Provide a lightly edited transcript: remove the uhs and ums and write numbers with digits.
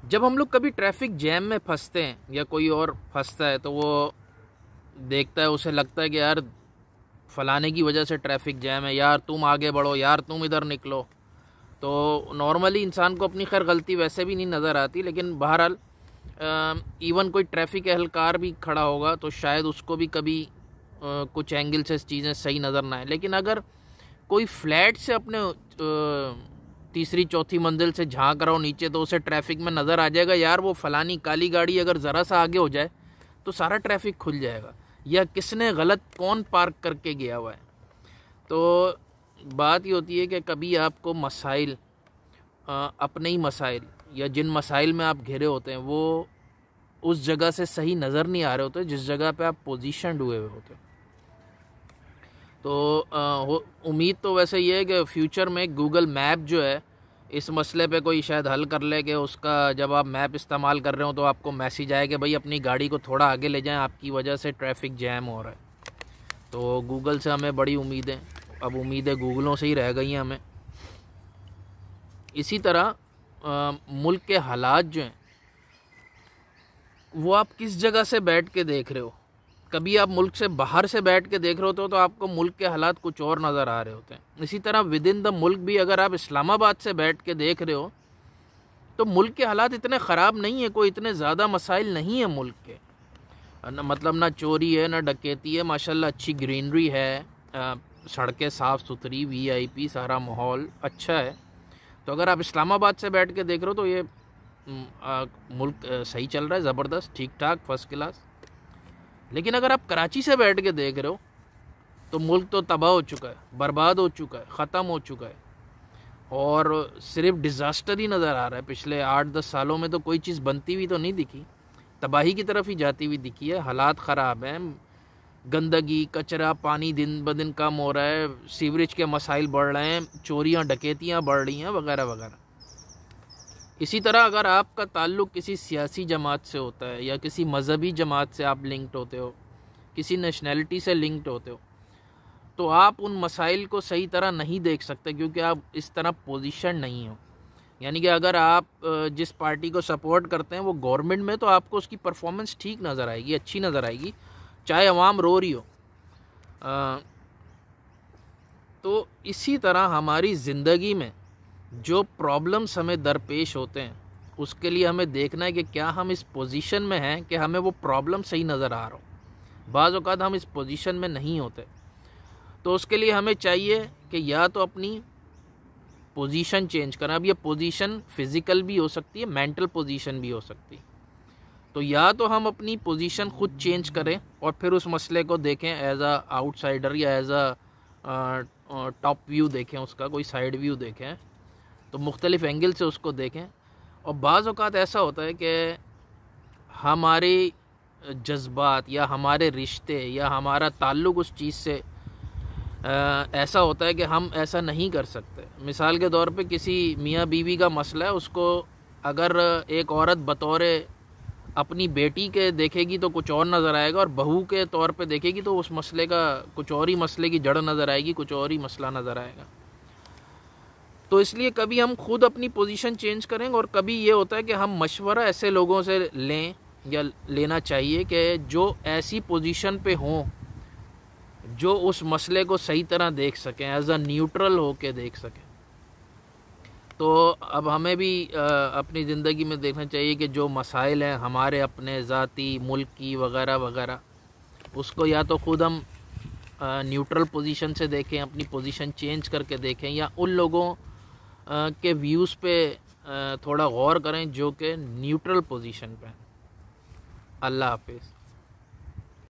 جب ہم لوگ کبھی ٹریفک جیم میں پھنستے ہیں یا کوئی اور پھنستا ہے تو وہ دیکھتا ہے، اسے لگتا ہے کہ یار فلانے کی وجہ سے ٹریفک جیم ہے، یار تم آگے بڑھو، یار تم ادھر نکلو. تو نارملی انسان کو اپنی خیر غلطی ویسے بھی نہیں نظر آتی، لیکن بہرحال ایون کوئی ٹریفک اہلکار بھی کھڑا ہوگا تو شاید اس کو بھی کبھی کچھ اینگل سے چیزیں صحیح نظر نہ آئیں. لیکن اگر کوئی فلیٹ سے اپنے تیسری چوتھی منزل سے جھانک رہا ہو نیچے تو اسے ٹریفک میں نظر آ جائے گا یار وہ فلانی کالی گاڑی اگر ذرا سا آگے ہو جائے تو سارا ٹریفک کھل جائے گا، یا کس نے غلط کون پارک کر کے گیا ہوا ہے. تو بات یہ ہوتی ہے کہ کبھی آپ کو مسائل، اپنے ہی مسائل یا جن مسائل میں آپ گھرے ہوتے ہیں وہ اس جگہ سے صحیح نظر نہیں آ رہے ہوتے جس جگہ پہ آپ پوزیشنڈ ہوئے ہوتے ہیں. تو امید تو ویسے یہ ہے کہ فیوچر میں گوگل میپ جو ہے اس مسئلے پہ کوئی شاید حل کر لے کہ اس کا جب آپ میپ استعمال کر رہے ہوں تو آپ کو میسیج آئے کہ بھائی اپنی گاڑی کو تھوڑا آگے لے جائیں، آپ کی وجہ سے ٹریفک جیم ہو رہا ہے. تو گوگل سے ہمیں بڑی امیدیں، اب امیدیں گوگلوں سے ہی رہ گئی ہیں ہمیں. اسی طرح ملک کے حالات جو ہیں وہ آپ کس جگہ سے بیٹھ کے دیکھ رہے ہو. کبھی آپ ملک سے باہر سے بیٹھ کے دیکھ رہے ہوتے ہو تو آپ کو ملک کے حالات کچھ اور نظر آ رہے ہوتے ہیں. اسی طرح ود ان دا ملک بھی اگر آپ اسلام آباد سے بیٹھ کے دیکھ رہے ہو تو ملک کے حالات اتنے خراب نہیں ہیں، کوئی اتنے زیادہ مسائل نہیں ہیں ملک کے. مطلب نہ چوری ہے نہ ڈکیتی ہے، ماشاءاللہ اچھی گرینری ہے، سڑکیں صاف ستھری، وی آئی پی، سارا ماحول اچھا ہے. تو اگر آپ اسلام آباد سے بیٹھ کے دیکھ رہے ہو تو یہ ملک صحیح چل رہا ہے، زبردست، ٹھیک ٹھاک، فرسٹ کلاس. لیکن اگر آپ کراچی سے بیٹھ کے دیکھ رہے ہو تو ملک تو تباہ ہو چکا ہے، برباد ہو چکا ہے، ختم ہو چکا ہے، اور صرف ڈیزاسٹر ہی نظر آ رہا ہے. پچھلے 8-10 سالوں میں تو کوئی چیز بنتی ہوئی تو نہیں دکھی، تباہی کی طرف ہی جاتی ہوئی دکھی ہے. حالات خراب ہیں، گندگی، کچرا، پانی دن بدن کم ہو رہا ہے، سیوریج کے مسائل بڑھ رہے ہیں، چوریاں ڈکیتیاں بڑھ رہی ہیں، وغیرہ وغیرہ. اسی طرح اگر آپ کا تعلق کسی سیاسی جماعت سے ہوتا ہے یا کسی مذہبی جماعت سے آپ لنکڈ ہوتے ہو، کسی نیشنلٹی سے لنکڈ ہوتے ہو، تو آپ ان مسائل کو صحیح طرح نہیں دیکھ سکتے کیونکہ آپ اس طرح پوزیشن نہیں ہو. یعنی کہ اگر آپ جس پارٹی کو سپورٹ کرتے ہیں وہ گورنمنٹ میں تو آپ کو اس کی پرفارمنس ٹھیک نظر آئے گی، اچھی نظر آئے گی، چاہے عوام رو رہی ہو. تو اسی طرح ہماری زندگی میں جو پرابلمس ہمیں درپیش ہوتے ہیں اس کے لیے ہمیں دیکھنا ہے کہ کیا ہم اس پوزیشن میں ہیں کہ ہمیں وہ پرابلم صحیح نظر آ رہا ہو. بعض اوقات ہم اس پوزیشن میں نہیں ہوتے، تو اس کے لیے ہمیں چاہیے کہ یا تو اپنی پوزیشن چینج کریں. اب یہ پوزیشن فزیکل بھی ہو سکتی ہے، مینٹل پوزیشن بھی ہو سکتی ہے. تو یا تو ہم اپنی پوزیشن خود چینج کریں اور پھر اس مسئلے کو دیکھیں ایز اے آؤٹ سائڈر یا ایز اے ٹاپ ویو دیکھیں، اس کا کوئی سائڈ ویو دیکھیں، تو مختلف اینگل سے اس کو دیکھیں. اور بعض اوقات ایسا ہوتا ہے کہ ہمارے جذبات یا ہمارے رشتے یا ہمارا تعلق اس چیز سے ایسا ہوتا ہے کہ ہم ایسا نہیں کر سکتے. مثال کے طور پہ کسی میاں بیوی کا مسئلہ ہے، اس کو اگر ایک عورت بطور اپنی بیٹی کے دیکھے گی تو کچھ اور نظر آئے گا، اور بہو کے طور پہ دیکھے گی تو اس مسئلے کا کچھ اور ہی، مسئلے کی جڑ نظر آئے گی، کچھ اور ہی مسئلہ نظر آئے گا. تو اس لیے کبھی ہم خود اپنی پوزیشن چینج کریں گے، اور کبھی یہ ہوتا ہے کہ ہم مشورہ ایسے لوگوں سے لیں یا لینا چاہیے کہ جو ایسی پوزیشن پہ ہوں، جو اس مسئلے کو صحیح طرح دیکھ سکیں، ایز اے نیوٹرل ہو کے دیکھ سکیں. تو اب ہمیں بھی اپنی زندگی میں دیکھنا چاہیے کہ جو مسائل ہیں ہمارے اپنے ذاتی، ملک کی، وغیرہ وغیرہ، اس کو یا تو خود ہم نیوٹرل پوزیشن سے دیکھیں، اپنی پوزیشن چینج کر کے دیکھیں، یا ان لوگوں کے ویوز پہ تھوڑا غور کریں جو کہ نیوٹرل پوزیشن پہ ہیں. اللہ حافظ.